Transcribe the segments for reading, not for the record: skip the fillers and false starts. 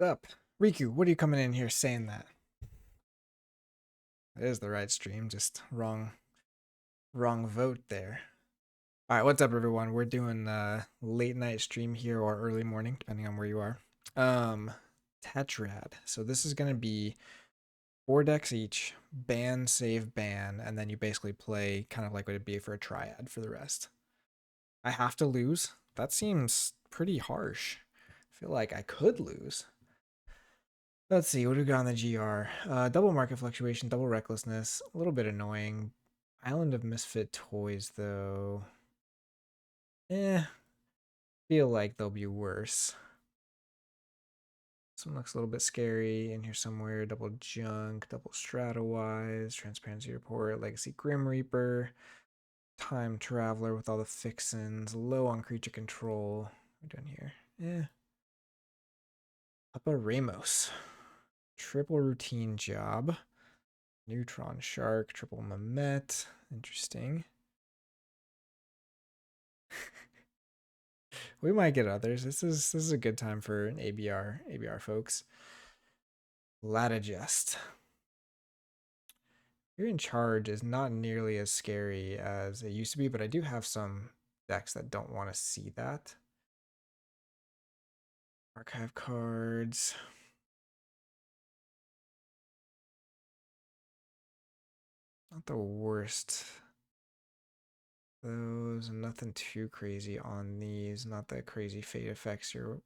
Up. Riku, what are you coming in here saying that? That is the right stream, just wrong vote there. Alright, what's up everyone? We're doing a late night stream here or early morning, depending on where you are. Tetrad. So this is gonna be 4 decks each, ban, save, ban, and then you basically play kind of like what it'd be for a triad for the rest. I have to lose? That seems pretty harsh. I feel like I could lose. Let's see, what do we got on the GR? Double market fluctuation, double recklessness, a little bit annoying. Island of Misfit Toys, though. Feel like they'll be worse. This one looks a little bit scary in here somewhere. Double Junk, double Stratowise, Transparency Report, Legacy Grim Reaper, Time Traveler with all the fixins, low on creature control. What are we doing here? Papa Ramos. Triple routine job. Neutron Shark, triple Mamet. Interesting. We might get others. This is a good time for an ABR folks. Lattigest. You're in charge is not nearly as scary as it used to be, but I do have some decks that don't want to see that. Archive cards. Not the worst. Those, nothing too crazy on these. Not the crazy fate effects you're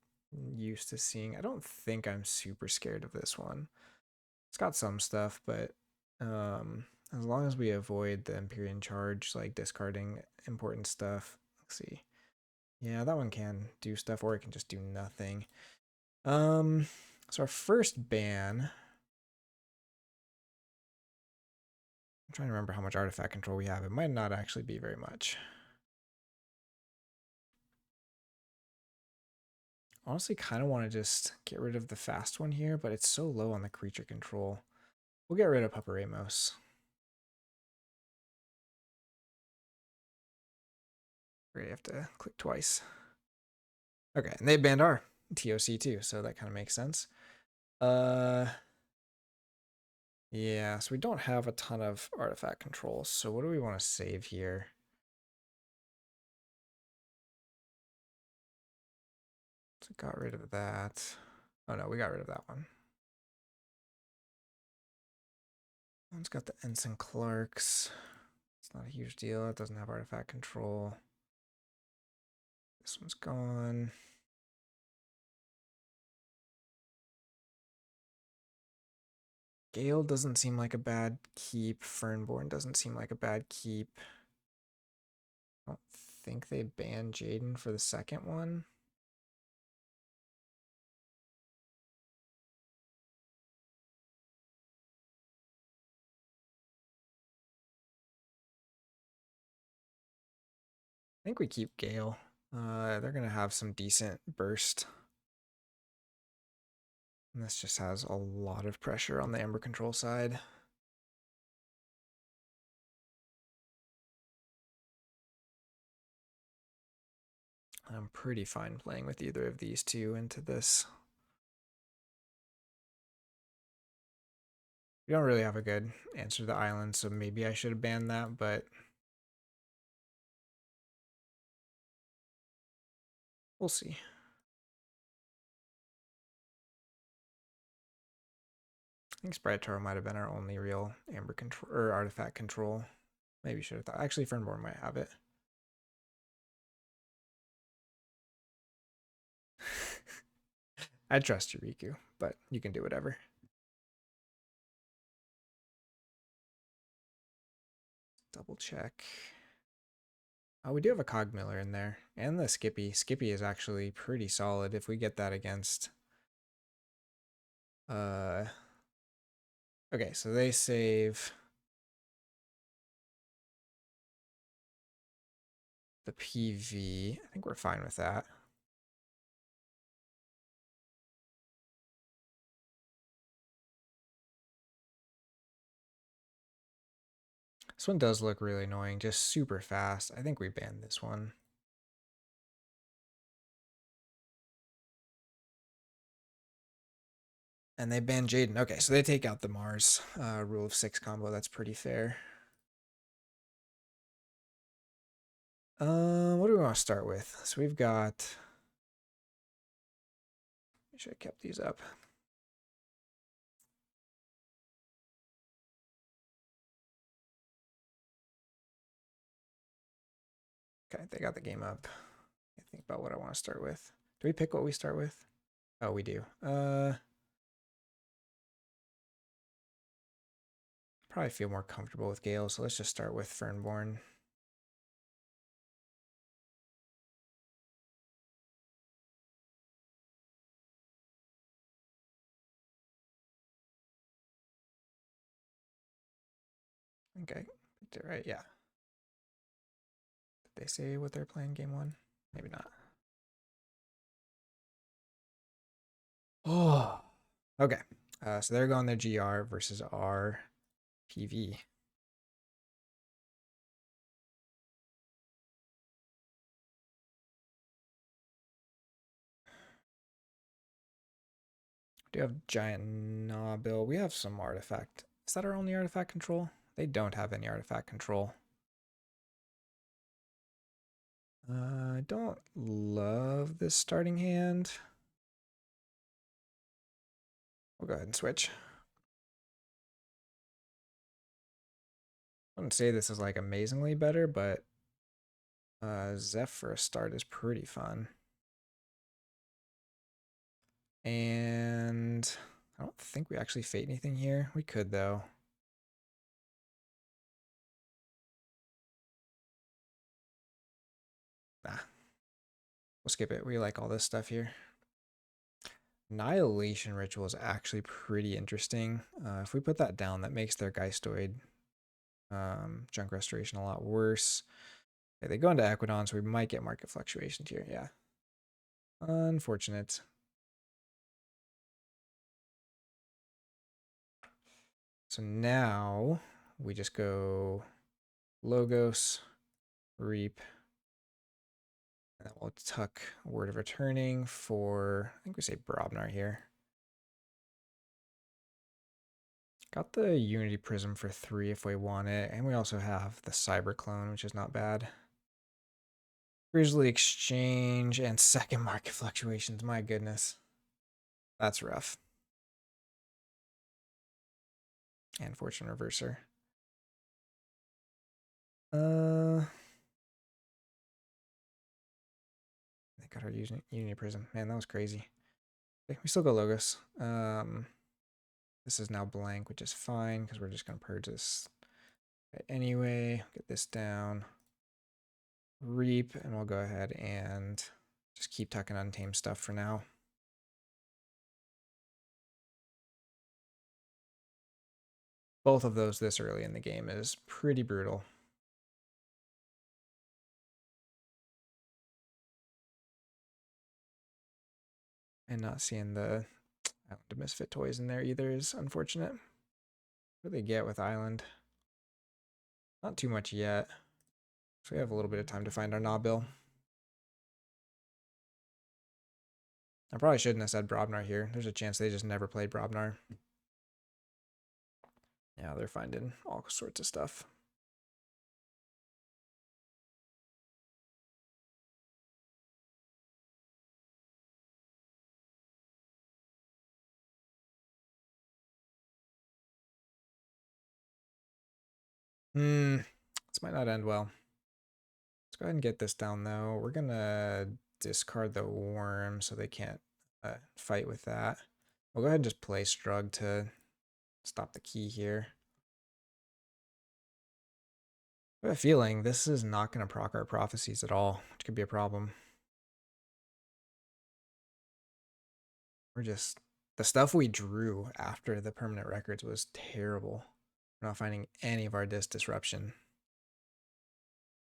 used to seeing. I don't think I'm super scared of this one. It's got some stuff, but as long as we avoid the Empyrean charge, like discarding important stuff. Let's see. Yeah, that one can do stuff, or it can just do nothing. So our first ban. I'm trying to remember how much artifact control we have. It might not actually be very much. Honestly, kind of want to just get rid of the fast one here, but it's so low on the creature control. We'll get rid of Papa Ramos. Great, I have to click twice. Okay, and they banned our TOC too, so that kind of makes sense. Yeah, so we don't have a ton of artifact control, so what do we want to save here? So got rid of that. Oh no, we got rid of that one. One's got the Ensign Clarks. It's not a huge deal. It doesn't have artifact control. This one's gone. Gale doesn't seem like a bad keep. Fernborn doesn't seem like a bad keep. I don't think they banned Jaden for the second one. I think we keep Gale. They're going to have some decent burst. And this just has a lot of pressure on the Ember control side. I'm pretty fine playing with either of these two into this. We don't really have a good answer to the island, so maybe I should have banned that, but we'll see. I think Sprite Taro might have been our only real Amber control or artifact control. Maybe should have thought. Actually, Fernborn might have it. I trust you, Riku, but you can do whatever. Double check. Oh, we do have a Cogmiller in there. And the Skippy. Skippy is actually pretty solid if we get that against... Okay, so they save... the PV. I think we're fine with that. This one does look really annoying, just super fast. I think we banned this one. And they ban Jaden. Okay, so they take out the Mars rule of 6 combo. That's pretty fair. What do we want to start with? So we've got. I should have kept these up. Okay, they got the game up. I think about what I want to start with. Do we pick what we start with? Oh, we do. Probably feel more comfortable with Gale, so let's just start with Fernborn. Okay, picked it right. Yeah. Did they say what they're playing game 1? Maybe not. Oh. Okay. So they're going their GR versus our PV. Do have giant Nabil. We have some artifact. Is that our only artifact control? They don't have any artifact control. I don't love this starting hand. We'll go ahead and switch. I wouldn't say this is like amazingly better, but Zeph for a start is pretty fun. And I don't think we actually fate anything here. We could though. Nah. We'll skip it. We like all this stuff here. Annihilation Ritual is actually pretty interesting. If we put that down, that makes their Geistoid junk restoration a lot worse. Okay, they go into Equidon, so we might get market fluctuations here. Yeah. Unfortunate. So now we just go Logos, Reap, and then we'll tuck Word of Returning for, I think we say Brobnar here. Got the Unity Prism for 3 if we want it, and we also have the Cyber Clone, which is not bad. Grizzly Exchange and second market fluctuations, my goodness. That's rough. And Fortune Reverser. They got our Unity Prism. Man, that was crazy. Okay, we still go Logos. This is now blank, which is fine because we're just going to purge this. Okay, anyway, get this down. Reap, and we'll go ahead and just keep tucking Untamed stuff for now. Both of those this early in the game is pretty brutal. And not seeing the Island of Misfit toys in there either is unfortunate. What do they get with Island? Not too much yet. So we have a little bit of time to find our Nabil. I probably shouldn't have said Brobnar here. There's a chance they just never played Brobnar. Yeah, they're finding all sorts of stuff. This might not end well. Let's go ahead and get this down though. We're gonna discard the worm so they can't fight with that. We'll go ahead and just play Strug to stop the key here. I have a feeling this is not going to proc our prophecies at all, which could be a problem. We're just, the stuff we drew after the permanent records was terrible. We're not finding any of our disruption.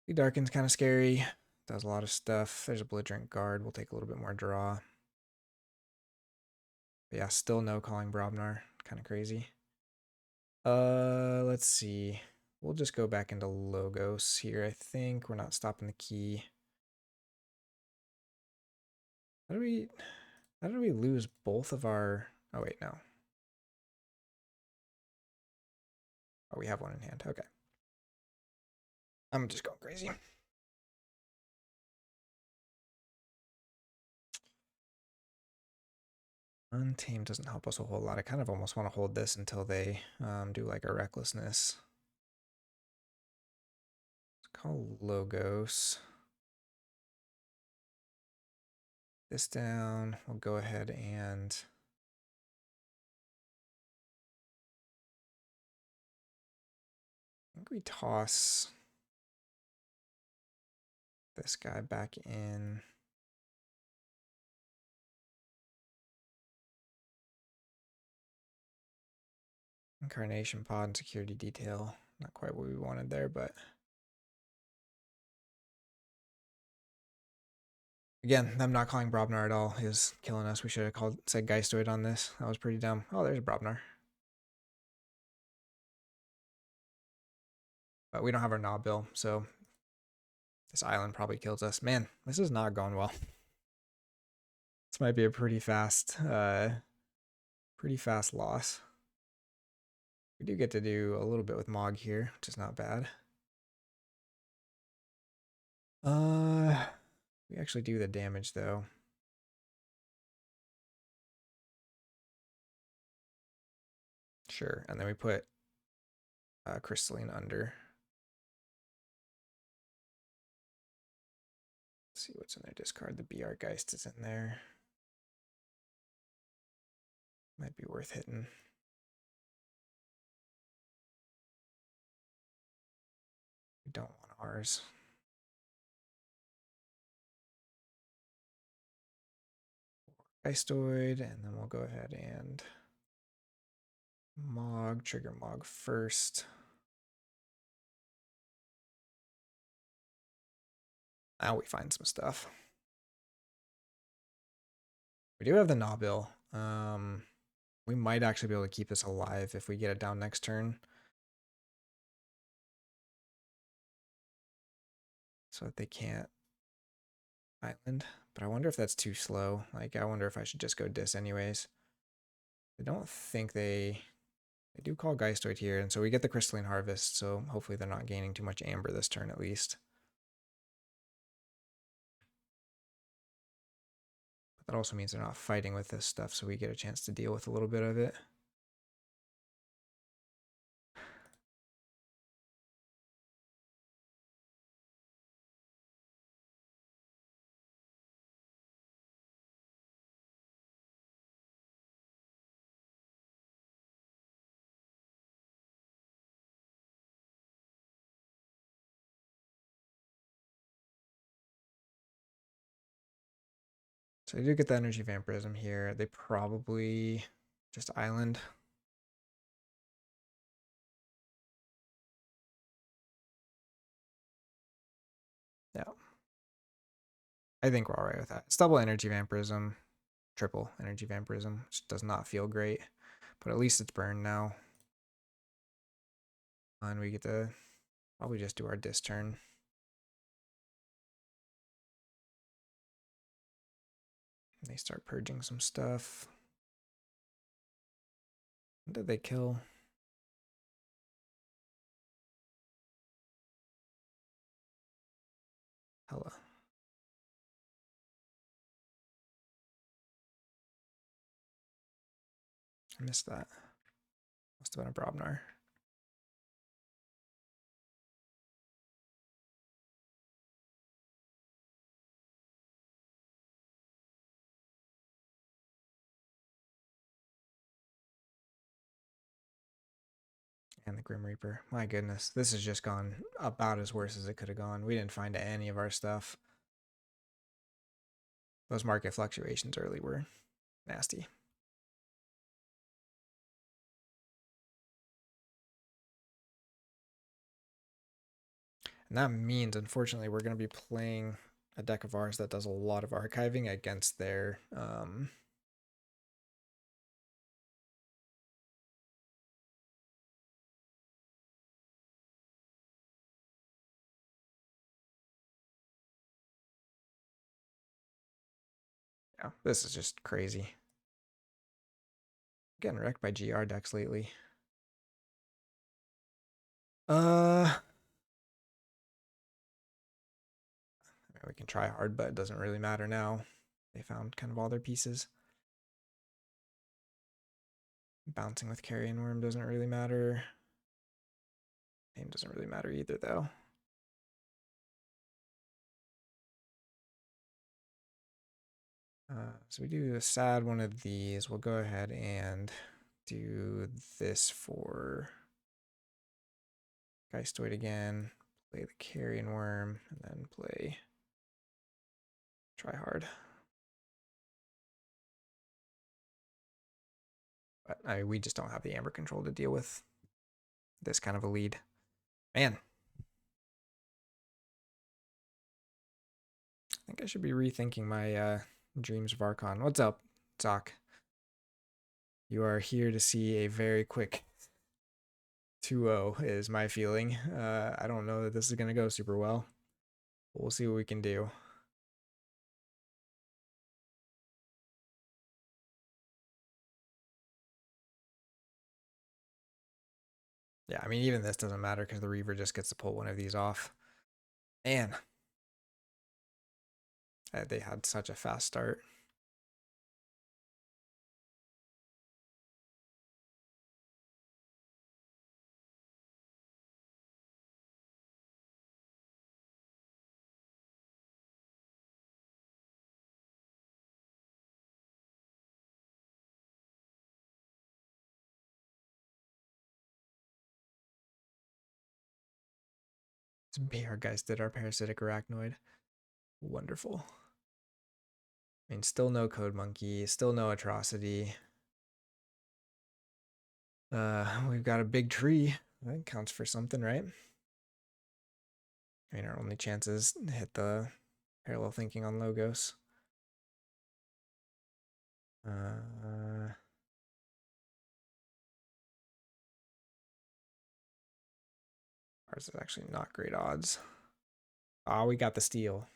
The Darken's kind of scary. Does a lot of stuff. There's a belligerent guard. We'll take a little bit more draw. But yeah, still no calling Brobnar. Kind of crazy. Let's see. We'll just go back into Logos here, I think. We're not stopping the key. How did we lose both of our... Oh, wait, no. Oh, we have one in hand. Okay. I'm just going crazy. Untamed doesn't help us a whole lot. I kind of almost want to hold this until they do like a recklessness. Let's call Logos. This down. We'll go ahead and I think we toss this guy back in. Incarnation pod and security detail. Not quite what we wanted there, but again, I'm not calling Brobnar at all. He was killing us. We should have said Geistoid on this. That was pretty dumb. Oh, there's Brobnar. But we don't have our knob bill, so this island probably kills us. Man, this is not going well. This might be a pretty fast loss. We do get to do a little bit with Mog here, which is not bad. We actually do the damage though. Sure, and then we put Crystalline under. Let's see what's in their discard. The BR Geist is in there. Might be worth hitting. We don't want ours. Geistoid, and then we'll go ahead and Mog, trigger Mog first. Now we find some stuff. We do have the Nobil. We might actually be able to keep this alive if we get it down next turn. So that they can't island. But I wonder if that's too slow. Like, I wonder if I should just go dis anyways. I don't think they do call Geistoid here, and so we get the Crystalline Harvest, so hopefully they're not gaining too much Amber this turn at least. But that also means they're not fighting with this stuff, so we get a chance to deal with a little bit of it. So they do get the Energy Vampirism here. They probably just island. Yeah. I think we're alright with that. It's double Energy Vampirism, triple Energy Vampirism, which does not feel great. But at least it's burned now. And we get to probably just do our dis turn. They start purging some stuff. What did they kill? Hella. I missed that. Must have been a Brobnar. And the Grim Reaper. My goodness, this has just gone about as worse as it could have gone. We didn't find any of our stuff. Those market fluctuations early were nasty. And that means, unfortunately, we're going to be playing a deck of ours that does a lot of archiving against their yeah, this is just crazy. Getting wrecked by GR decks lately. We can try hard, but it doesn't really matter now. They found kind of all their pieces. Bouncing with Carrion Worm doesn't really matter. Name doesn't really matter either, though. So we do a sad one of these. We'll go ahead and do this for Geistoid again. Play the Carrion Worm, and then play Try Hard. But we just don't have the Amber control to deal with this kind of a lead. Man. I think I should be rethinking my Dreams of Archon. What's up, Zoc? You are here to see a very quick 2-0 is my feeling. I don't know that this is going to go super well. We'll see what we can do. Yeah, I mean, even this doesn't matter because the Reaver just gets to pull one of these off. Man. They had such a fast start. Some PR guys did our Parasitic Arachnoid. Wonderful. I mean, still no Code Monkey, still no Atrocity. We've got a big tree. That counts for something, right? I mean, our only chances hit the parallel thinking on Logos. Ours is actually not great odds. Ah, we got the steal.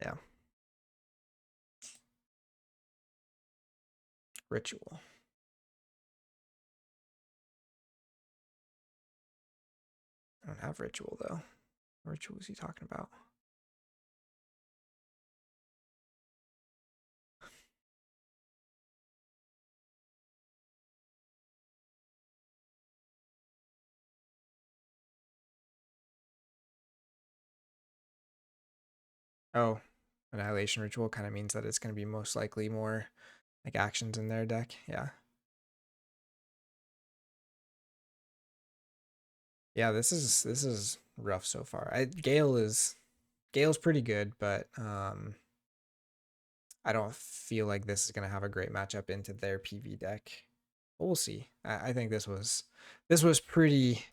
Yeah. Ritual. I don't have ritual though. What ritual is he talking about? Oh, Annihilation Ritual kind of means that it's going to be most likely more like actions in their deck. Yeah. Yeah, this is rough so far. Gale's pretty good, but I don't feel like this is gonna have a great matchup into their PV deck. But we'll see. I think this was pretty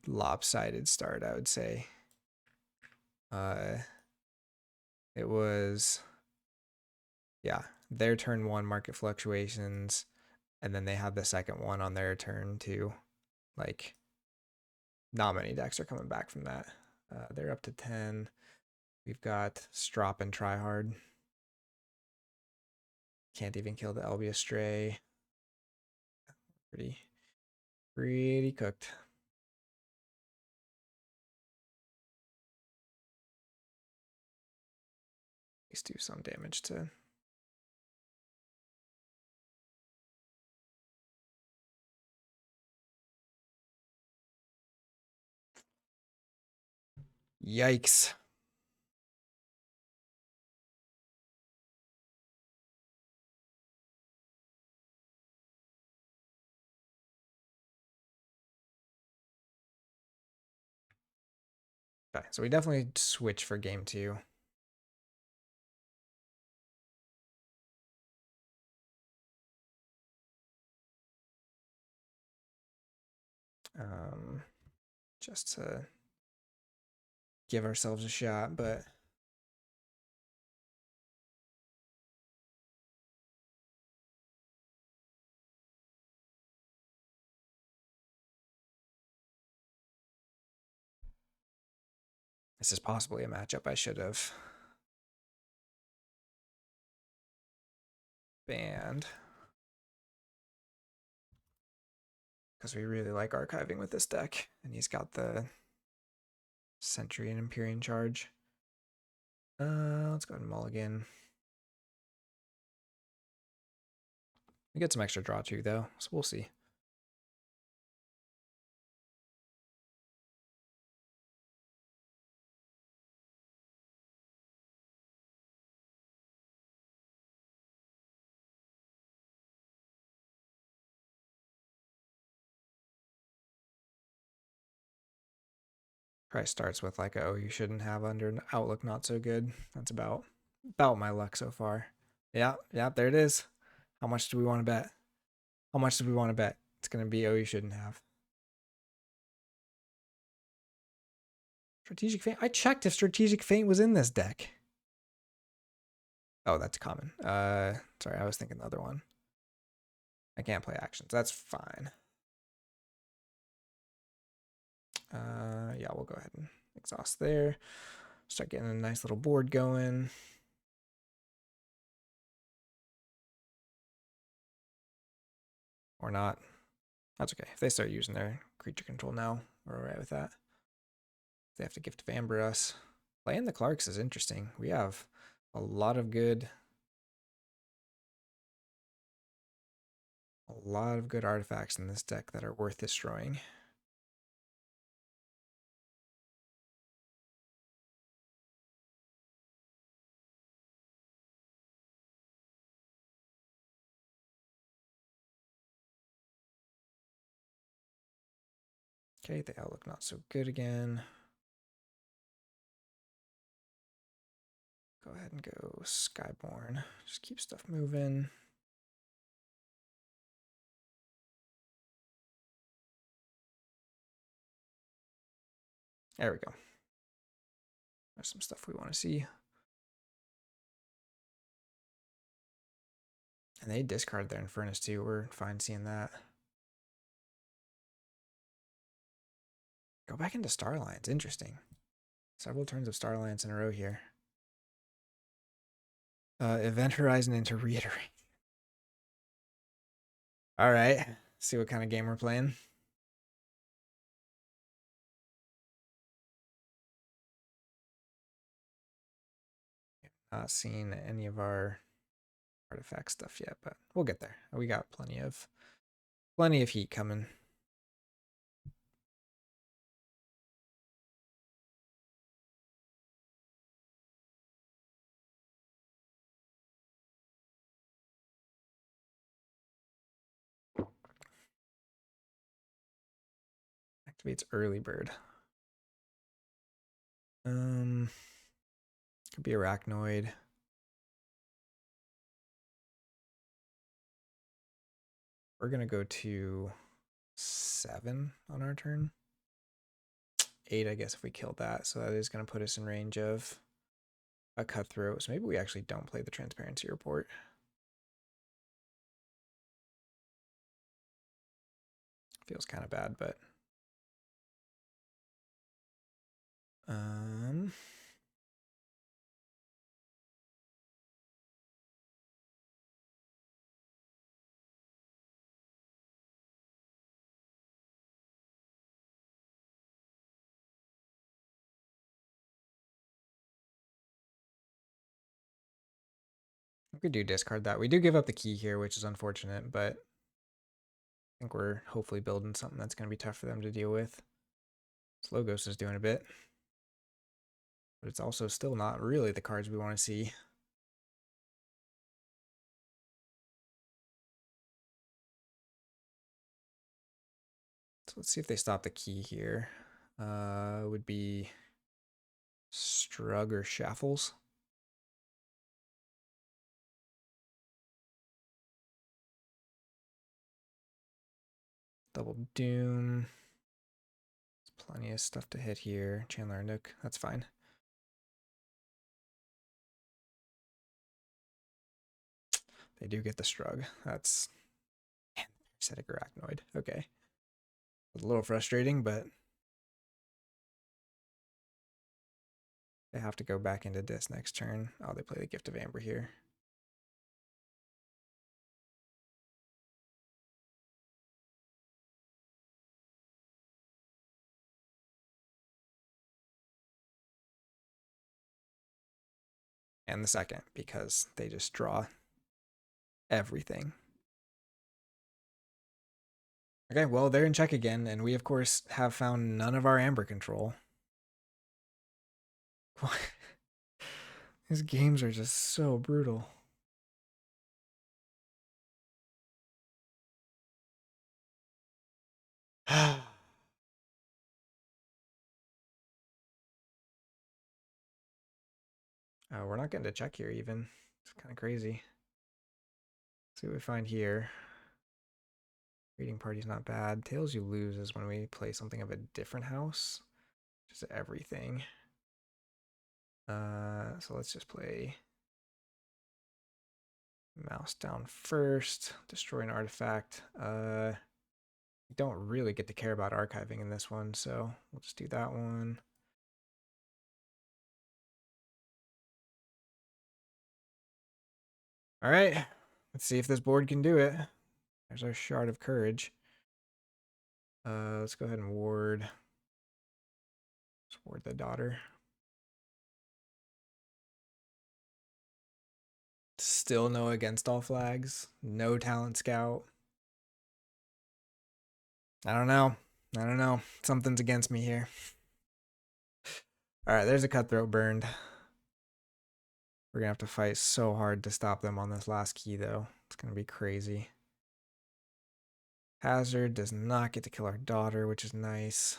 lopsided start, I would say. Uh it was, yeah, their turn 1 market fluctuations, and then they have the second one on their turn 2. Like, not many decks are coming back from that. They're up to 10. We've got Strop and Tryhard. Can't even kill the Elvia Stray. Pretty cooked. At least do some damage to. Yikes. Okay, so we definitely switch for game 2. Just to give ourselves a shot, but This is possibly a matchup I should have banned. Because we really like archiving with this deck. And he's got the Sentry and Empyrean charge. Let's go ahead and mulligan. We get some extra draw too, though, so we'll see. Probably starts with like, oh, you shouldn't have under an outlook not so good. That's about my luck so far. Yeah, there it is. How much do we want to bet? How much do we want to bet? It's gonna be, oh, you shouldn't have. Strategic Feint. I checked if Strategic Feint was in this deck. Oh, that's common. Sorry, I was thinking the other one. I can't play actions. That's fine. Yeah, we'll go ahead and exhaust there. Start getting a nice little board going. Or not. That's okay. If they start using their creature control now, we're alright with that. If they have to gift of Amber us. Playing the Clarks is interesting. We have a lot of good artifacts in this deck that are worth destroying. Okay, the outlook not so good again. Go ahead and go Skyborn. Just keep stuff moving. There we go. There's some stuff we want to see. And they discard their Infernus too. We're fine seeing that. Go back into Starlines. Interesting. Several turns of Starlines in a row here. Event Horizon into Reiterate. All right. See what kind of game we're playing. Not seen any of our artifact stuff yet, but we'll get there. We got plenty of heat coming. Activates early bird. Could be Arachnoid. We're gonna go to 7 on our turn. 8, I guess, if we killed that. So that is gonna put us in range of a cutthroat. So maybe we actually don't play the transparency report. Feels kind of bad, but we could do discard that. We do give up the key here, which is unfortunate, but I think we're hopefully building something that's going to be tough for them to deal with. Slogos is doing a bit, but it's also still not really the cards we want to see. So let's see if they stop the key here. Would be Strug or Shaffles. Double Doom. There's plenty of stuff to hit here. Chandler and Nook, that's fine. They do get the Strug. That's Parasitic Arachnoid. Okay. A little frustrating, but They have to go back into dis next turn. Oh, they play the Gift of Amber here. And the second, because they just draw everything. Okay, well, they're in check again, and we, of course, have found none of our amber control. These games are just so brutal. We're not getting to check here even. It's kind of crazy. Let's see what we find here. Reading party's not bad. Tails you lose is when we play something of a different house. Just everything. So let's just play mouse down first. Destroy an artifact. We don't really get to care about archiving in this one, so we'll just do that one. All right, let's see if this board can do it. There's our Shard of Courage. Let's go ahead and ward. Let's ward the daughter. Still no against all flags. No talent scout. I don't know. Something's against me here. All right, there's a Cutthroat burned. We're going to have to fight so hard to stop them on this last key, though. It's going to be crazy. Hazard does not get to kill our daughter, which is nice.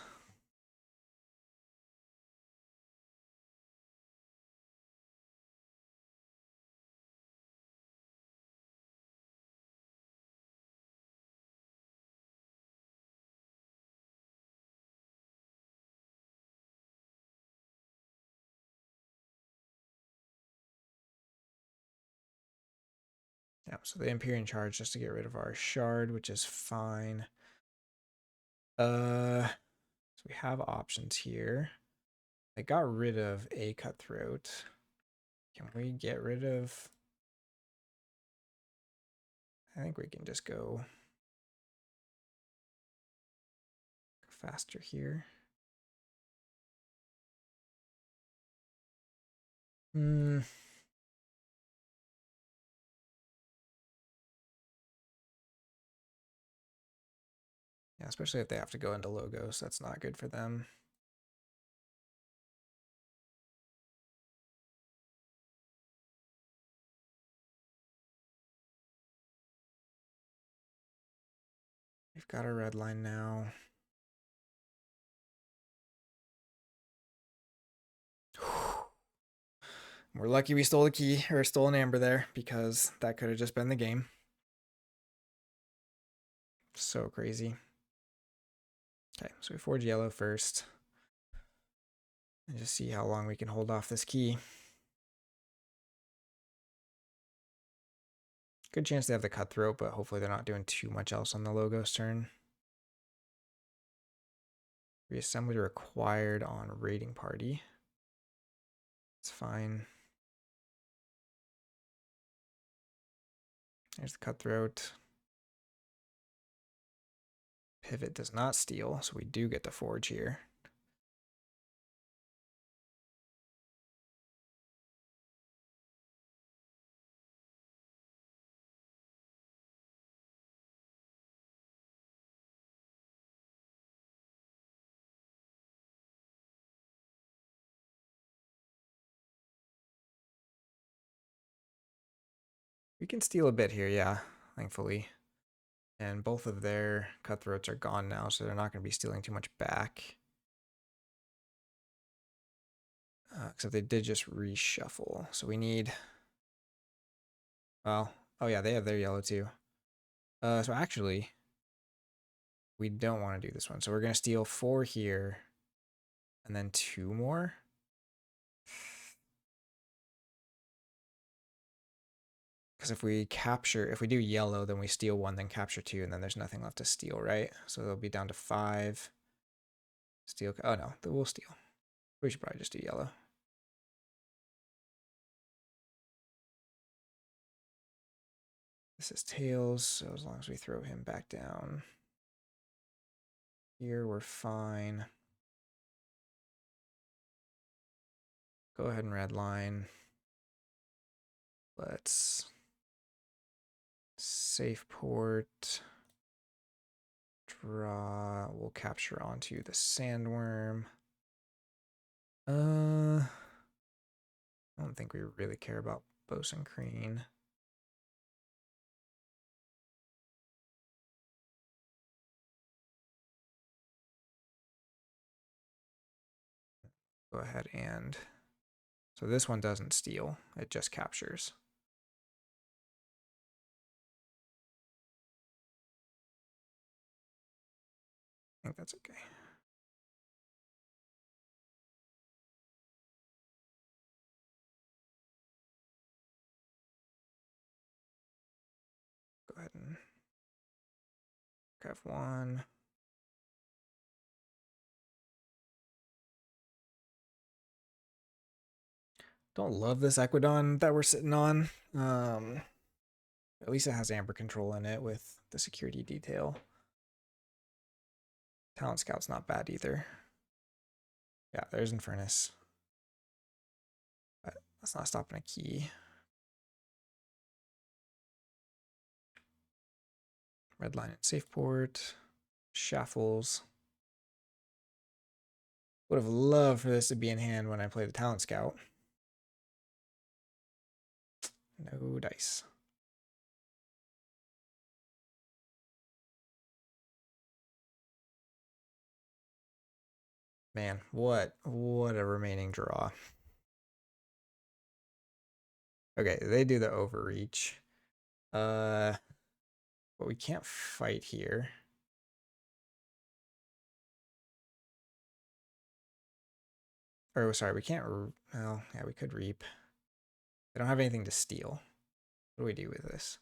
Yeah, so the Empyrean charge just to get rid of our shard, which is fine. So we have options here. I got rid of a Cutthroat. Can we get rid of... I think we can just go faster here. Yeah, especially if they have to go into logos. That's not good for them. We've got a red line now. We're lucky we stole a key, or stole an amber there, because that could have just been the game. So crazy. Okay, so we forge yellow first. And just see how long we can hold off this key. Good chance they have the Cutthroat, but hopefully they're not doing too much else on the Logos turn. Reassembly required on Raiding Party. It's fine. There's the Cutthroat. Pivot does not steal, so we do get to forge here. We can steal a bit here, yeah, thankfully. And both of their Cutthroats are gone now, so they're not going to be stealing too much back. Except they did just reshuffle. So we need... Well, oh yeah, they have their yellow too. So actually, we don't want to do this one. So we're going to steal 4 here, and then 2 more. Because if we do yellow, then we steal 1, then capture 2, and then there's nothing left to steal, right? So they'll be down to 5. Steal, oh no, we'll steal. We should probably just do yellow. This is tails, so as long as we throw him back down here, we're fine. Go ahead and redline. Let's safe port. Draw. We'll capture onto the sandworm. I don't think we really care about bosun crane. Go ahead and... So this one doesn't steal, it just captures. I think that's okay. Go ahead and grab one. Don't love this Equidon that we're sitting on. At least it has amber control in it with the security detail. Talent Scout's not bad either. Yeah, there's Infernus. But that's not stopping a key. Redline and safe port. Shuffles. Would have loved for this to be in hand when I play the Talent Scout. No dice. Man, what a remaining draw. Okay, they do the overreach. But we can't fight here. Or sorry, we can't, well, yeah, we could reap. They don't have anything to steal. What do we do with this?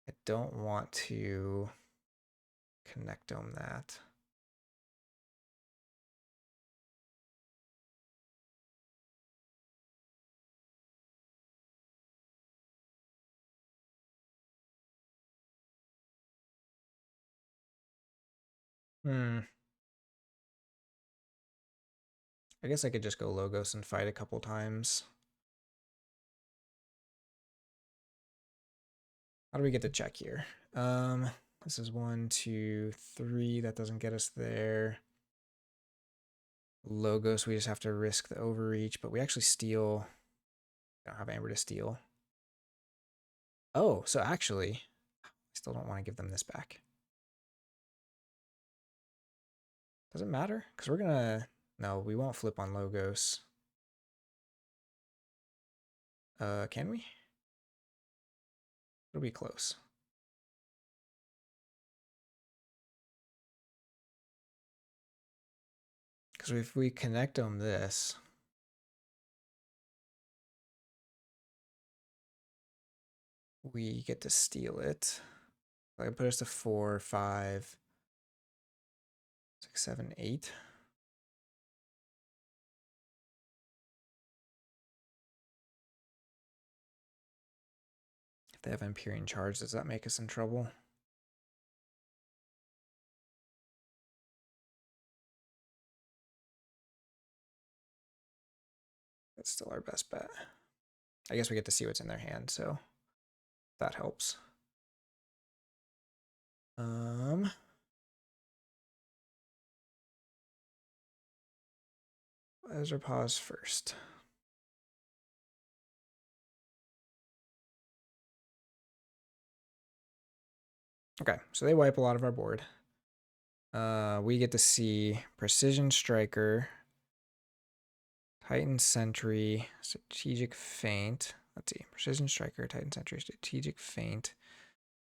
I don't want to connectome that. I guess I could just go Logos and fight a couple times. How do we get to check here? This is 1, 2, 3. That doesn't get us there. Logos, we just have to risk the overreach, but we actually steal. I don't have amber to steal. Oh, so actually, I still don't want to give them this back. Does it matter? Because we're gonna... No, we won't flip on Logos. Can we? It'll be close. Because if we connect them this, we get to steal it. I can put us to 4, 5, 6, 7, 8. If they have Empyrean Charge, does that make us in trouble? That's still our best bet. I guess we get to see what's in their hand, so that helps. Ezra pause first. Okay, so they wipe a lot of our board. We get to see Precision Striker, Titan Sentry, Strategic Feint. Let's see, Precision Striker, Titan Sentry, Strategic Feint,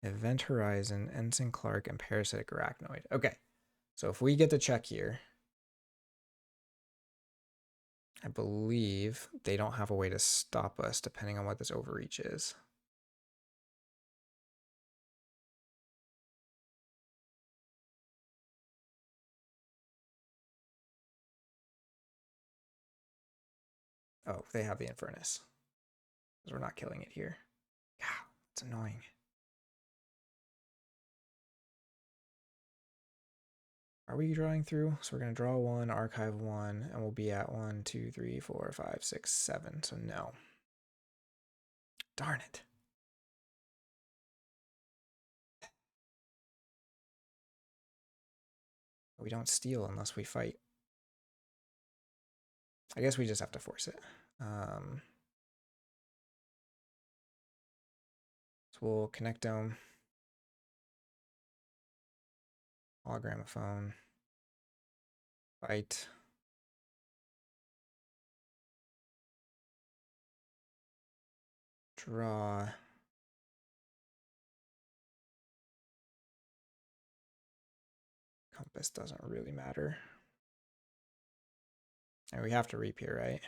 Event Horizon, Ensign Clark, and Parasitic Arachnoid. Okay, so if we get to check here, I believe they don't have a way to stop us depending on what this overreach is. Oh, they have the Infernus. Because we're not killing it here. annoying. Are we drawing through? So we're going to draw 1, archive 1, and we'll be at 1, 2, 3, 4, 5, 6, 7. So no. Darn it. We don't steal unless we fight. I guess we just have to force it. So we'll connect them. Hologramophone. Fight. Draw. Compass doesn't really matter. And we have to reap here, right?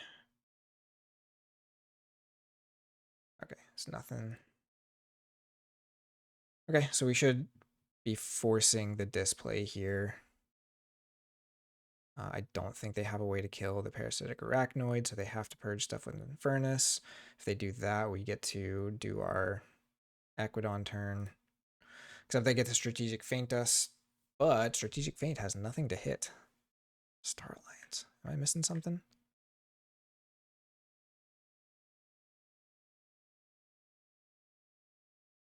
Okay, it's nothing. Okay, so we should be forcing the display here. I don't think they have a way to kill the parasitic arachnoid, so they have to purge stuff with Infernus. If they do that, we get to do our Equidon turn. Except they get to Strategic Feint us, but Strategic Feint has nothing to hit. Star Alliance. Am I missing something?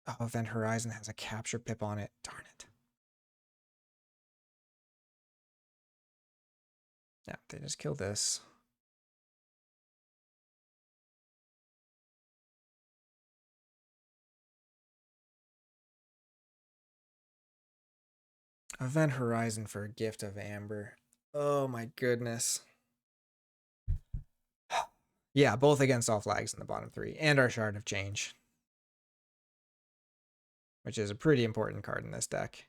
Oh, Event Horizon has a capture pip on it. Darn it. Yeah, they just kill this. Event Horizon for a Gift of Amber. Oh my goodness. Yeah, both against all flags in the bottom 3, and our Shard of Change, which is a pretty important card in this deck.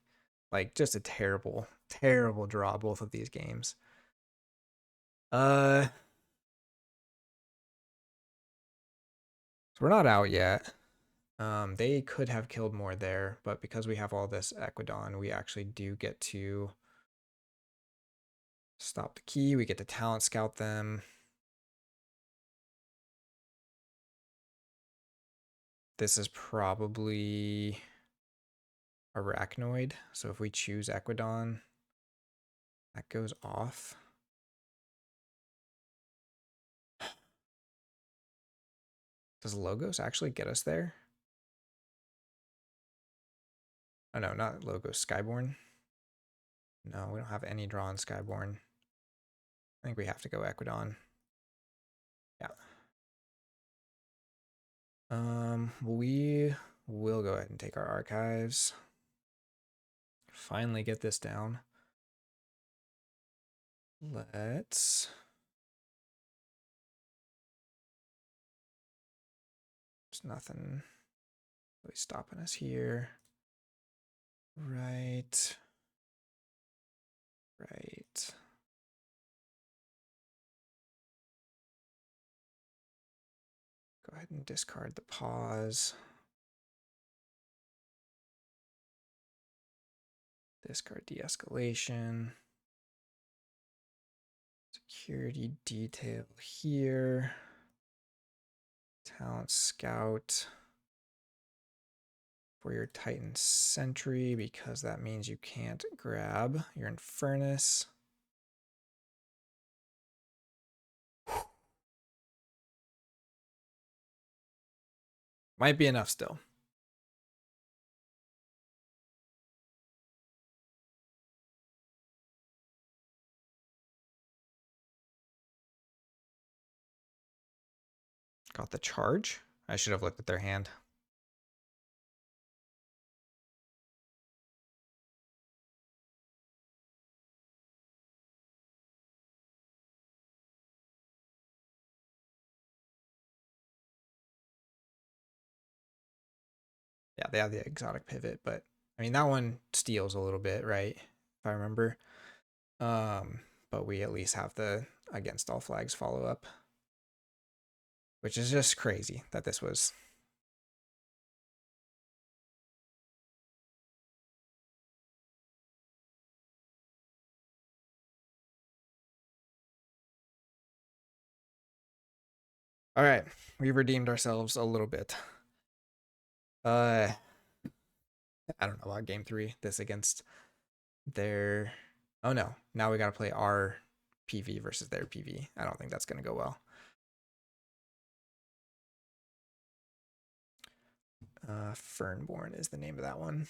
Like, just a terrible, terrible draw, both of these games. So we're not out yet. They could have killed more there, but because we have all this Equidon, we actually do get to stop the key. We get to talent scout them. This is probably Arachnoid. So if we choose Equidon, that goes off. Does Logos actually get us there? Oh no, not Logos, Skyborn. No, we don't have any draw on Skyborn. I think we have to go Equidon. Yeah. We will go ahead and take our archives. Finally get this down. Let's... There's nothing really stopping us here. Right. Right. Go ahead and discard the pause. Discard de-escalation. Security detail here. Talent scout for your Titan Sentry, because that means you can't grab your Infernus. Might be enough still. Got the charge? I should have looked at their hand. Yeah, they have the exotic pivot, but I mean that one steals a little bit, right? If I remember. But we at least have the against all flags follow up, which is just crazy that this was. All right, we redeemed ourselves a little bit. I don't know about game 3. This against their. Oh no! Now we gotta play our PV versus their PV. I don't think that's gonna go well. Fernborn is the name of that one.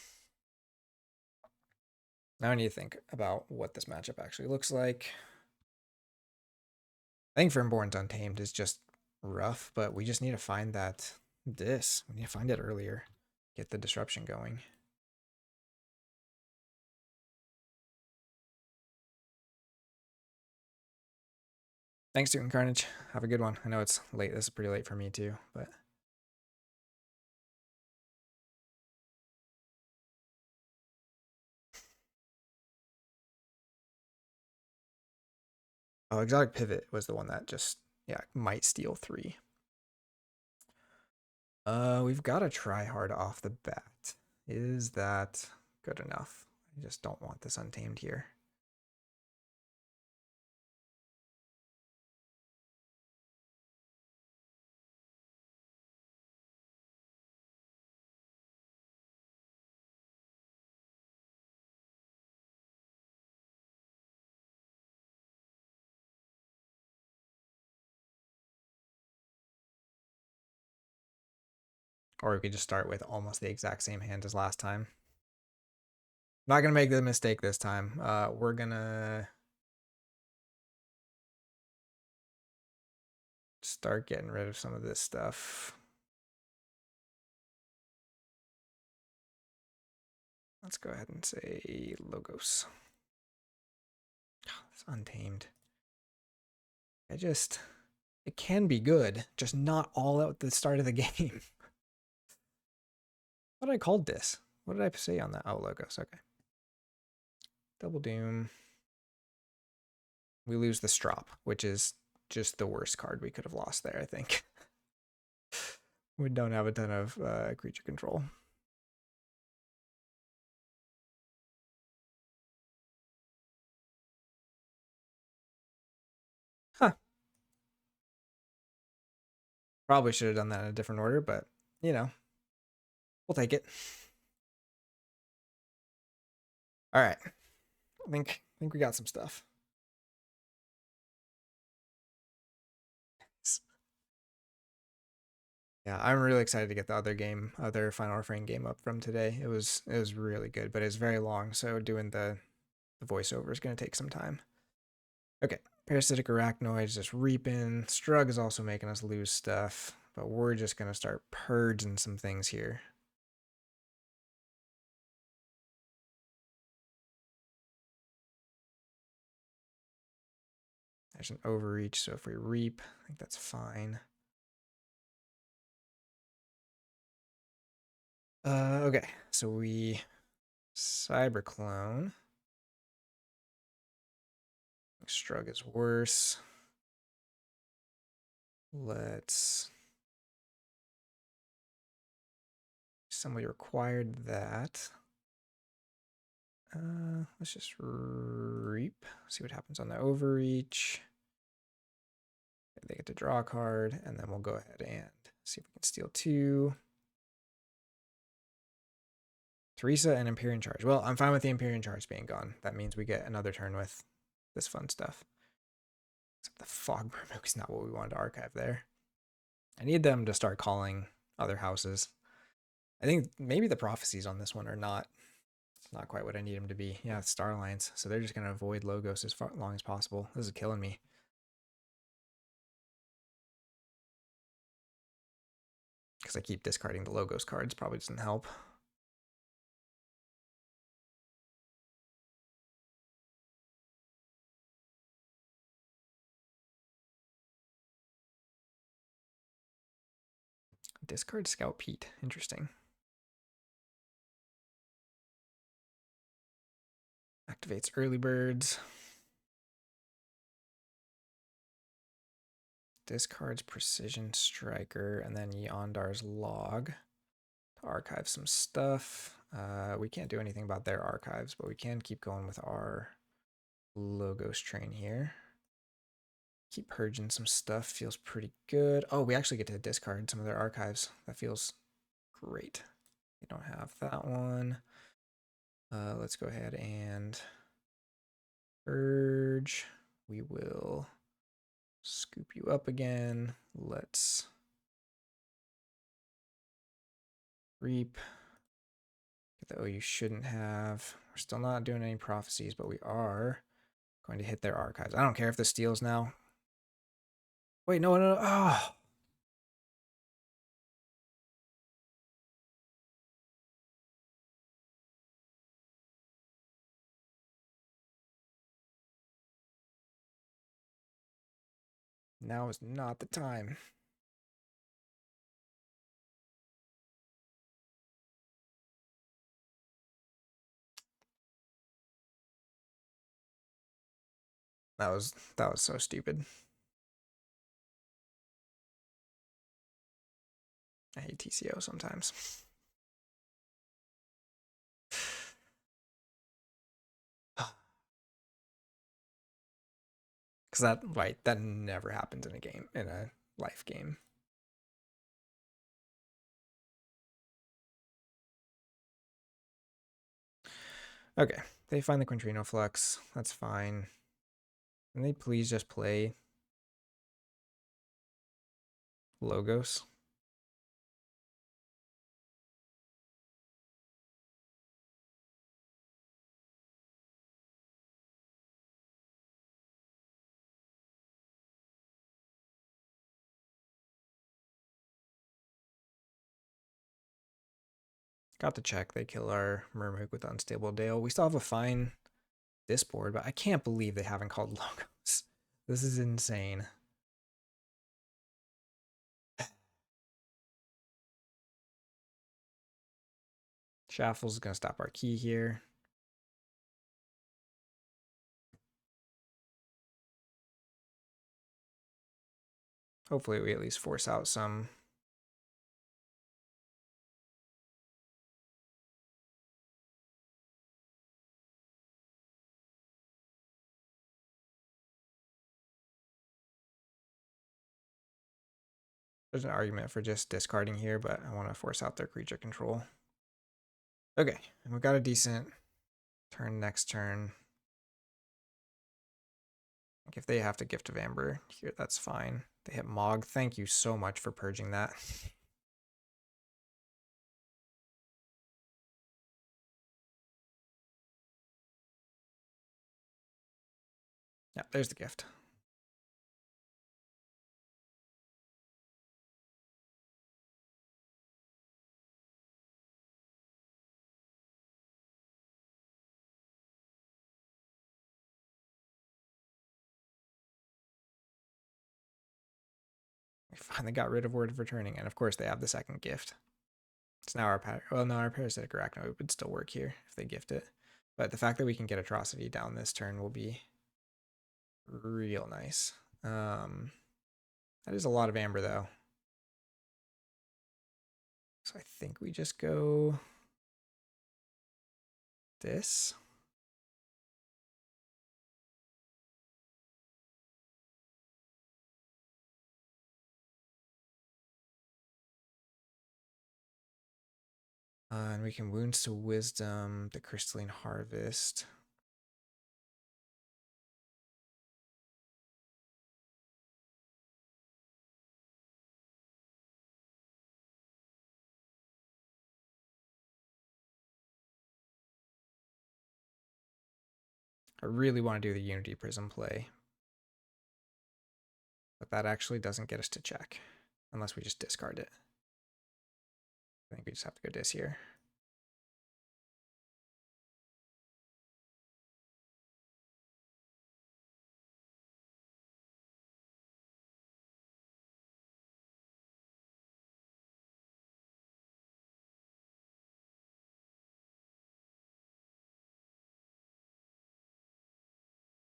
Now I need to think about what this matchup actually looks like. I think Fernborn's Untamed is just rough, but we just need to find that dis. We need to find it earlier. Get the disruption going. Thanks, Student Carnage. Have a good one. I know it's late. This is pretty late for me too, but. Oh, Exotic Pivot was the one that just, yeah, might steal 3. We've got to try hard off the bat. Is that good enough? I just don't want this Untamed here. Or we could just start with almost the exact same hand as last time. Not going to make the mistake this time. We're going to start getting rid of some of this stuff. Let's go ahead and say Logos. It's Untamed. It can be good, just not all at the start of the game. What did I call this? What did I say on that? Oh, Logos, okay. Double Doom. We lose the Strop, which is just the worst card we could have lost there, I think. We don't have a ton of creature control. Huh. Probably should have done that in a different order, but, you know, we'll take it. All right. I think we got some stuff. Yeah, I'm really excited to get the other Final Refrain game up from today. It was really good, but it's very long, so doing the voiceover is going to take some time. Okay, Parasitic Arachnoids just reaping. Strug is also making us lose stuff, but we're just going to start purging some things here. There's an overreach, so if we reap, I think that's fine. Okay, so we Cyberclone. Strug is worse. Somebody required that. Let's just reap. See what happens on the overreach. They get to draw a card, and then we'll go ahead and see if we can steal 2. Teresa and Empyrean Charge. Well, I'm fine with the Empyrean Charge being gone. That means we get another turn with this fun stuff. Except the Fog Mermook is not what we wanted to archive there. I need them to start calling other houses. I think maybe the prophecies on this one are not quite what I need them to be. Yeah, it's Star Alliance. So they're just going to avoid Logos as long as possible. This is killing me. Because I keep discarding the Logos cards. Probably doesn't help. Discard Scout Pete. Interesting. Activates early birds. Discards Precision Striker and then Yondar's Log to archive some stuff. We can't do anything about their archives, but we can keep going with our Logos train here. Keep purging some stuff. Feels pretty good. Oh, we actually get to discard some of their archives. That feels great. We don't have that one. Let's go ahead and purge. We will scoop you up again. Let's reap. Get the, oh, you shouldn't have. We're still not doing any prophecies, but we are going to hit their archives. I don't care if this steals now. Wait, no, no, no. Oh. Now is not the time. That was so stupid. I hate TCO sometimes. Because that never happens in a game, in a life game. Okay, they find the Quintrino Flux. That's fine. Can they please just play Logos? Got to check. They kill our Mermook with Unstable Dale. We still have a fine this board, but I can't believe they haven't called Logos. This is insane. Shaffle's going to stop our key here. Hopefully we at least force out some. There's an argument for just discarding here, but I want to force out their creature control. Okay, and we've got a decent turn next turn. If they have to Gift of Amber here, that's fine. They hit Mog. Thank you so much for purging that. Yeah, there's the gift. We finally got rid of Word of Returning, and of course they have the second gift. It's now our well, no, our Parasitic Arachnoid would still work here if they gift it. But the fact that we can get Atrocity down this turn will be real nice. That is a lot of Amber, though. So I think we just go this. And we can Wounds to Wisdom, the Crystalline Harvest. I really want to do the Unity Prism play, but that actually doesn't get us to check unless we just discard it. I think we just have to go dis here.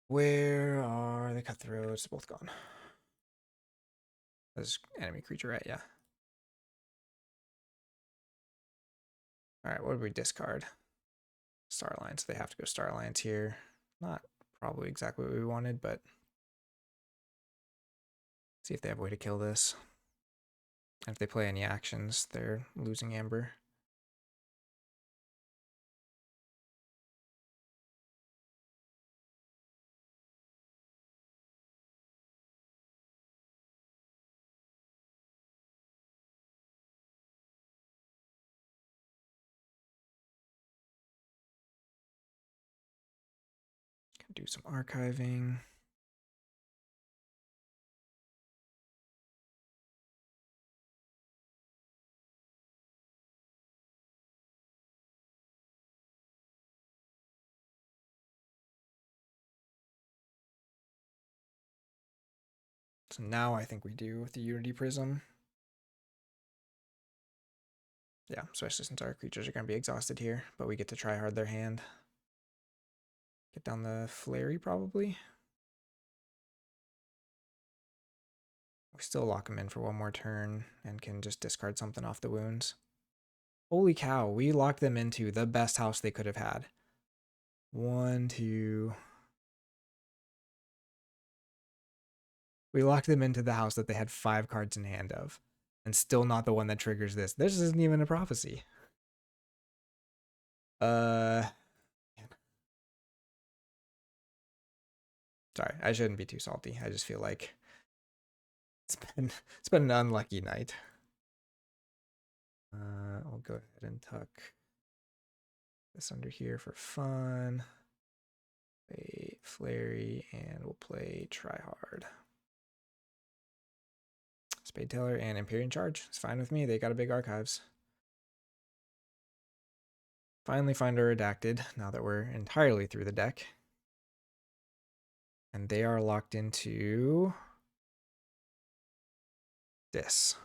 Where are the cutthroats? Both gone. That's enemy creature, right? Yeah. All right, what did we discard? Star Alliance. They have to go Star Alliance here. Not probably exactly what we wanted, but see if they have a way to kill this. And if they play any actions, they're losing Amber. Do some archiving. So now I think we do with the Unity Prism. Yeah, especially since our creatures are going to be exhausted here, but we get to try hard their hand. Get down the Flary, probably. We still lock them in for one more turn and can just discard something off the wounds. Holy cow, we locked them into the best house they could have had. 1, 2... We locked them into the house that they had 5 cards in hand of. And still not the one that triggers this. This isn't even a prophecy. Sorry, I shouldn't be too salty. I just feel like it's been an unlucky night. We'll go ahead and tuck this under here for fun. Play Flary, and we'll play Try Hard. Spade Teller and Empyrean Charge. It's fine with me. They got a big archives. Finally find our redacted now that we're entirely through the deck. And they are locked into this.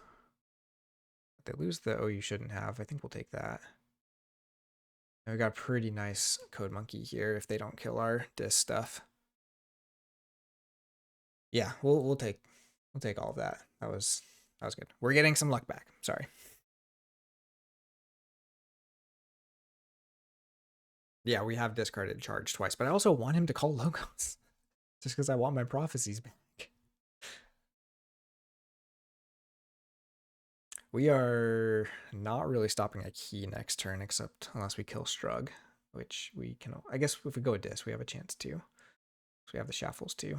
They lose the you shouldn't have. I think we'll take that. And we got a pretty nice Code Monkey here if they don't kill our dis stuff. Yeah, we'll take all of that. That was good. We're getting some luck back. Sorry. Yeah, we have discarded Charge twice, but I also want him to call logos. Just because I want my prophecies back. We are not really stopping a key next turn, except unless we kill Strug, which we can. I guess if we go with Dis, we have a chance to. So we have the Shaffles too.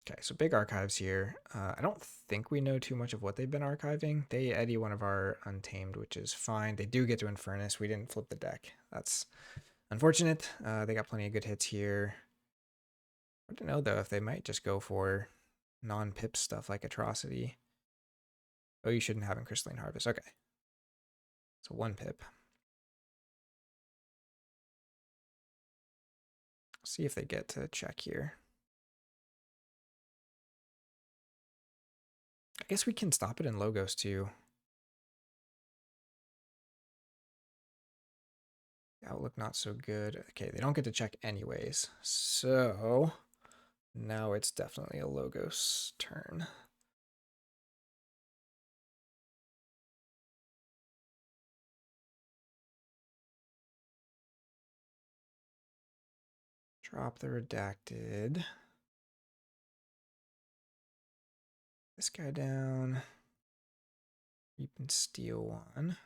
Okay, so big archives here. I don't think we know too much of what they've been archiving. They eddy one of our Untamed, which is fine. They do get to Infernus. We didn't flip the deck. That's unfortunate. They got plenty of good hits here. I don't know, though, if they might just go for non-pip stuff like Atrocity. Oh, you shouldn't have in Crystalline Harvest. Okay. So 1 pip. See if they get to check here. I guess we can stop it in Logos too. Outlook not so good. Okay, they don't get to check anyways. So now it's definitely a Logos turn. Drop the redacted. This guy down. Reap and steal 1.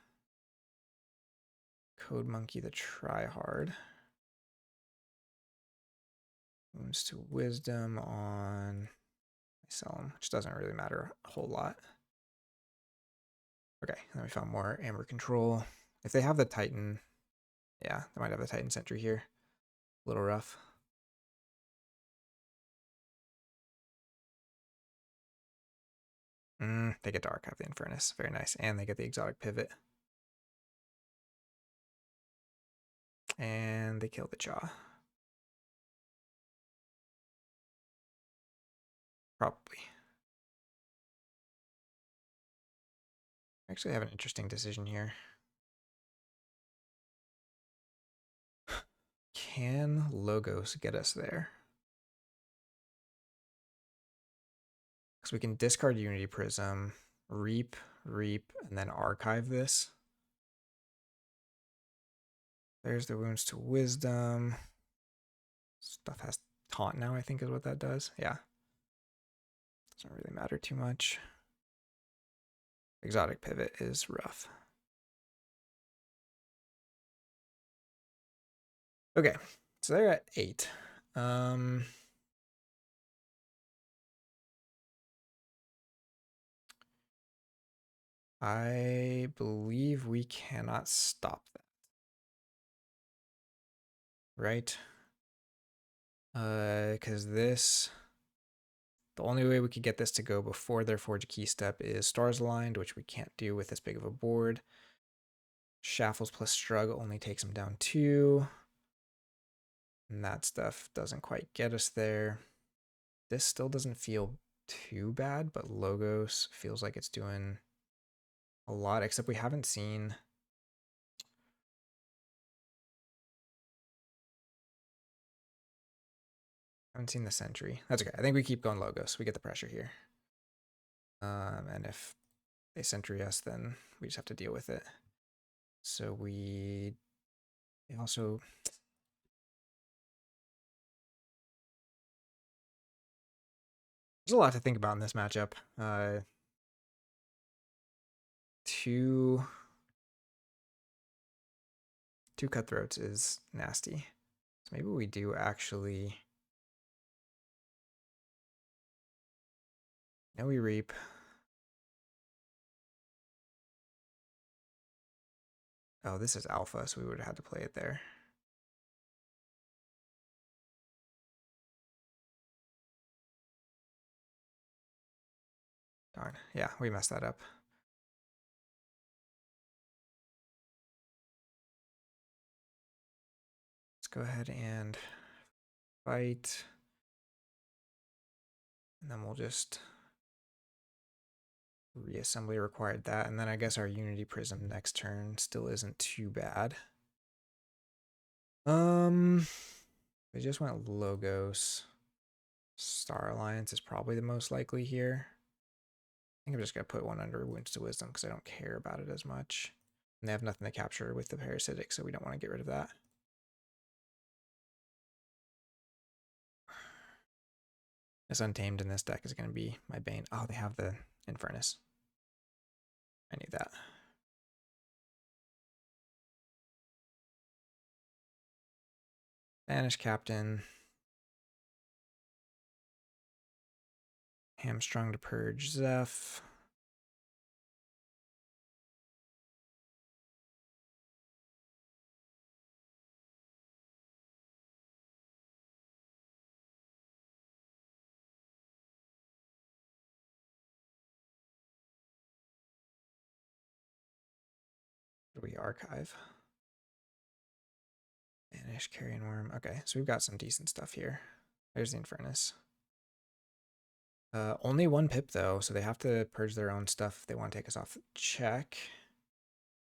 Code Monkey the Tryhard. Wounds to Wisdom on. I sell him, which doesn't really matter a whole lot. Okay, then we found more Amber Control. If they have the Titan, yeah, they might have the Titan Sentry here. A little rough. They get to archive the Infernus. Very nice. And they get the exotic pivot. And they kill the Jaw. Probably. Actually, I have an interesting decision here. Can Logos get us there? Because we can discard Unity Prism, reap, and then archive this. There's the Wounds to Wisdom. Stuff has Taunt now, I think is what that does. Yeah. Doesn't really matter too much. exotic pivot is rough. Okay, so they're at 8. I believe we cannot stop that. Right? Because this, the only way we could get this to go before their forge key step is stars aligned, which we can't do with this big of a board. Shaffles plus Strug only takes them down 2. And that stuff doesn't quite get us there. This still doesn't feel too bad, but Logos feels like it's doing a lot, except we haven't seen... the Sentry. That's okay. I think we keep going Logos. We get the pressure here. And if they Sentry us, then we just have to deal with it. So we also... There's a lot to think about in this matchup. Two Cutthroats is nasty. So maybe we do actually... Now we reap. Oh, this is alpha, so we would have had to play it there. Darn. Yeah, we messed that up. Let's go ahead and fight. And then we'll just reassembly required that. And then I guess our Unity Prism next turn still isn't too bad. We just went Logos. Star Alliance is probably the most likely here. I think I'm just going to put one under Wounds to Wisdom because I don't care about it as much. And they have nothing to capture with the Parasitic, so we don't want to get rid of that. This Untamed in this deck is going to be my bane. Oh, they have the Infernus. I need that. Banish Captain. Hamstrung to purge Zeph. We archive. Banish Carrion Worm. Okay, so we've got some decent stuff here. There's the Infernus. Only 1 pip though, so they have to purge their own stuff if they want to take us off the check.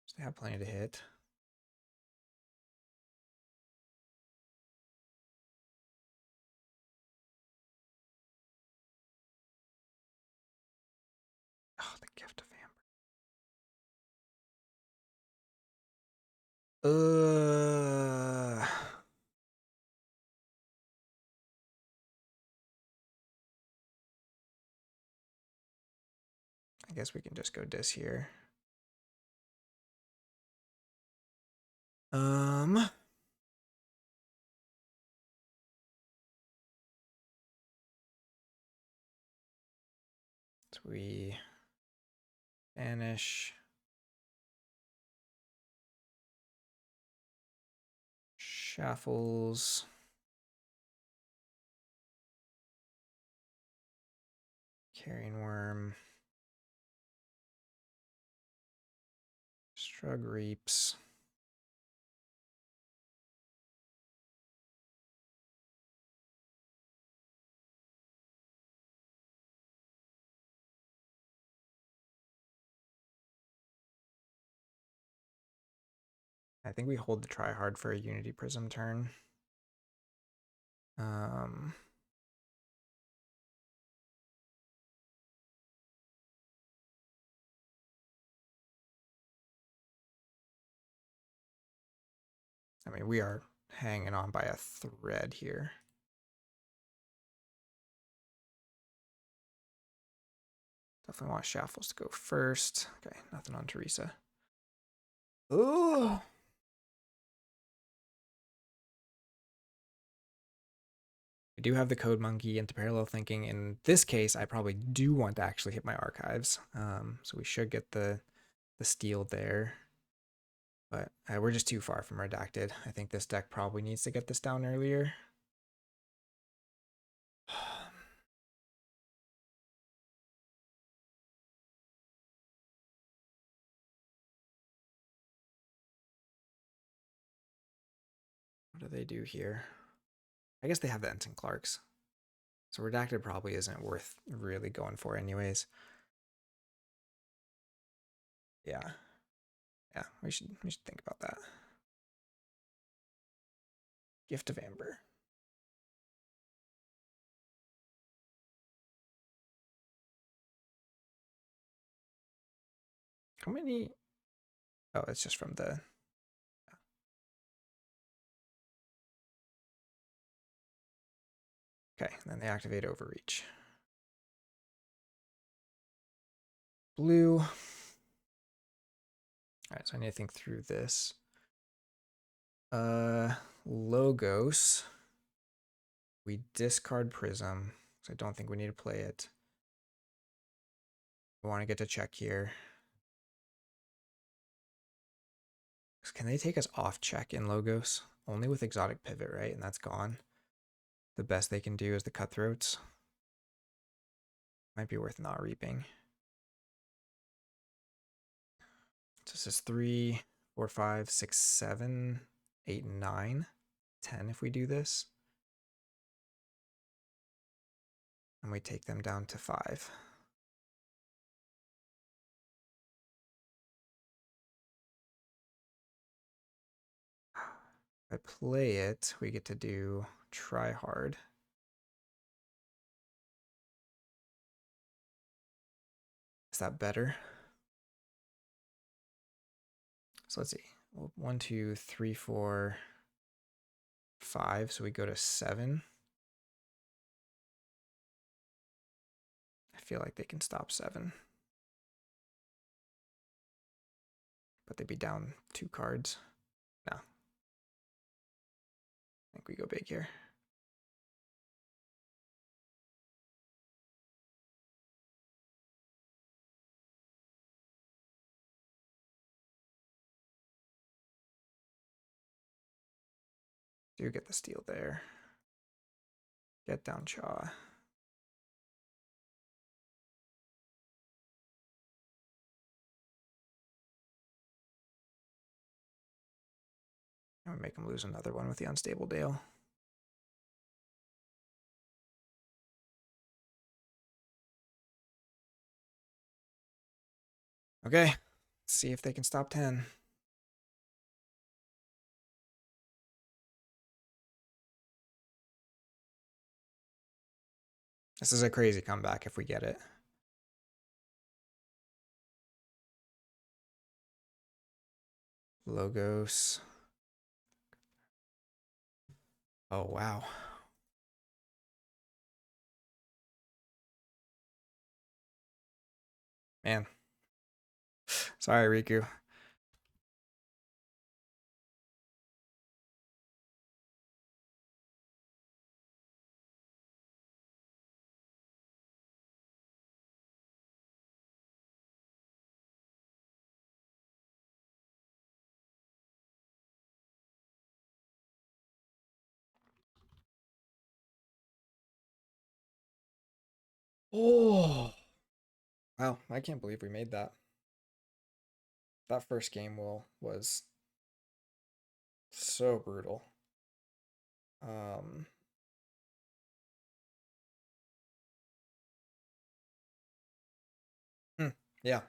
So they have plenty to hit. Oh, the Gift of Amber. I guess we can just go dis here. So we banish Shaffles. Carrion Worm. Strug Reaps. I think we hold the try hard for a Unity Prism turn. I mean, we are hanging on by a thread here. Definitely want Shaffles to go first. Okay, nothing on Teresa. Oh. I do have the Code Monkey into parallel thinking. In this case, I probably do want to actually hit my archives. So we should get the steal there. But we're just too far from redacted. I think this deck probably needs to get this down earlier. What do they do here? I guess they have the Ensign Clarks. So redacted probably isn't worth really going for anyways. Yeah. Yeah, we should think about that. Gift of Amber. How many? Oh, it's just from the. Okay, and then they activate Overreach. Blue. All right, so I need to think through this. Logos. We discard Prism, so I don't think we need to play it. We want to get to check here. Can they take us off check in Logos? Only with Exotic Pivot, right? And that's gone. The best they can do is the Cutthroats. Might be worth not reaping. So this is 3, 4, 5, 6, 7, 8, 9, 10 if we do this. And we take them down to 5. If I play it, we get to do Try Hard. Is that better? So let's see. 1, 2, 3, 4, 5. So we go to 7. I feel like they can stop 7. But they'd be down 2 cards. No. I think we go big here. Do get the steal there. Get down Chaw. And we make him lose another one with the Unstable Dale. Okay, let's see if they can stop 10. This is a crazy comeback if we get it. Logos. Oh, wow. Man. Sorry, Riku. Oh. Wow, I can't believe we made that. That first game was so brutal. Yeah.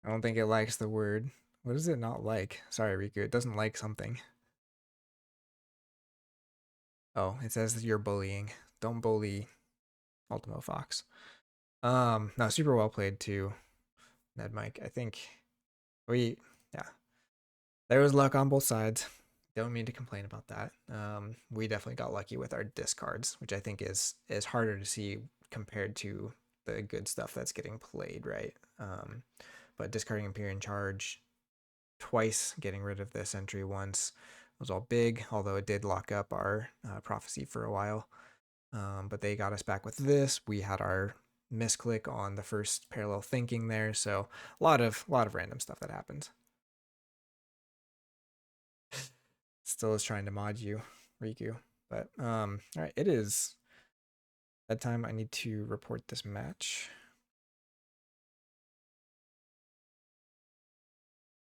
I don't think it likes the word. What does it not like? Sorry, Riku. It doesn't like something. Oh, it says that you're bullying. Don't bully Ultimo Fox. No, super well played too, Nedmike. I think Yeah, there was luck on both sides. Don't mean to complain about that. We definitely got lucky with our discards, which I think is harder to see compared to the good stuff that's getting played, right? But discarding Empyrean Charge twice, getting rid of this entry once was all big, although it did lock up our prophecy for a while. But they got us back with this. We had our misclick on the first parallel thinking there, so a lot of random stuff that happens. Still is trying to mod you, Riku. But all right, it is that time. I need to report this match.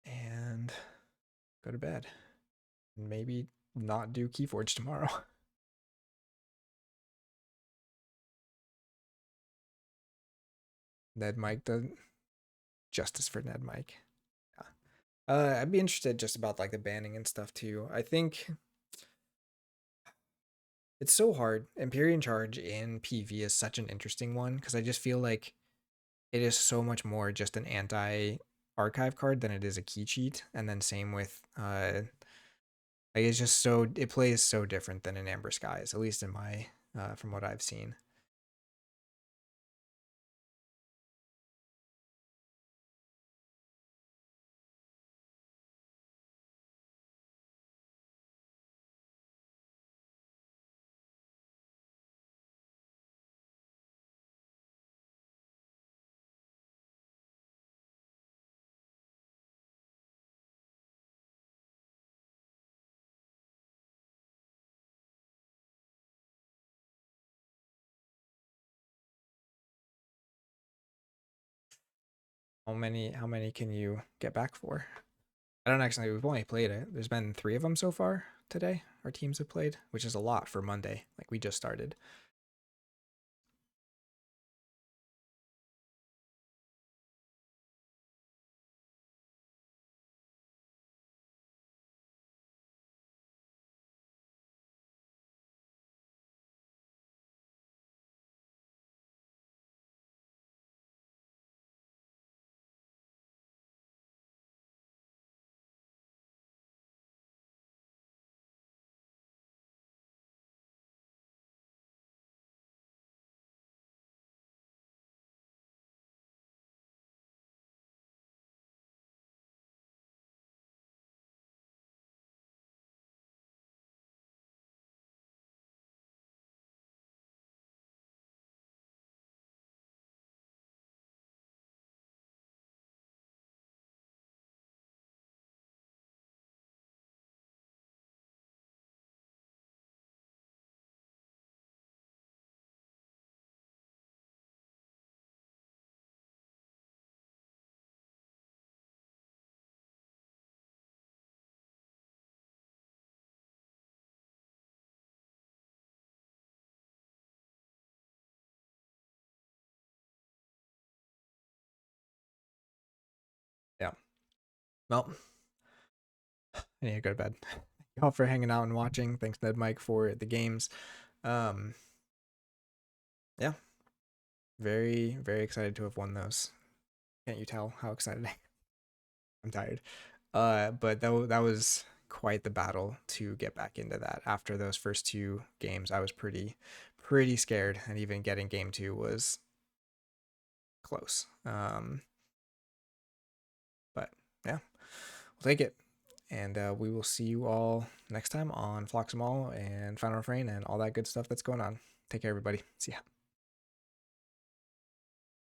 And go to bed. Maybe not do Keyforge tomorrow. Nedmike does justice for Nedmike. Yeah. I'd be interested just about like the banning and stuff too. I think it's so hard. Empyrean Charge in PV is such an interesting one because I just feel like it is so much more just an anti archive card than it is a key cheat. And then same with like it's just so it plays so different than an Amber Skies, at least in my from what I've seen. How many can you get back for? I don't actually. We've only played it. There's been 3 of them so far today. Our teams have played, which is a lot for Monday. Like we just started. Yeah. Well, I need to go to bed. Thank you all for hanging out and watching. Thanks, Ned Mike, for the games. Um, yeah, very, very excited to have won those. Can't you tell how excited I am? I'm tired. But that was quite the battle to get back into that. After those first 2 games, I was pretty scared, and even getting game 2 was close. But yeah, we'll take it. And we will see you all next time on Phlox'em and Final Refrain and all that good stuff that's going on. Take care, everybody. See ya.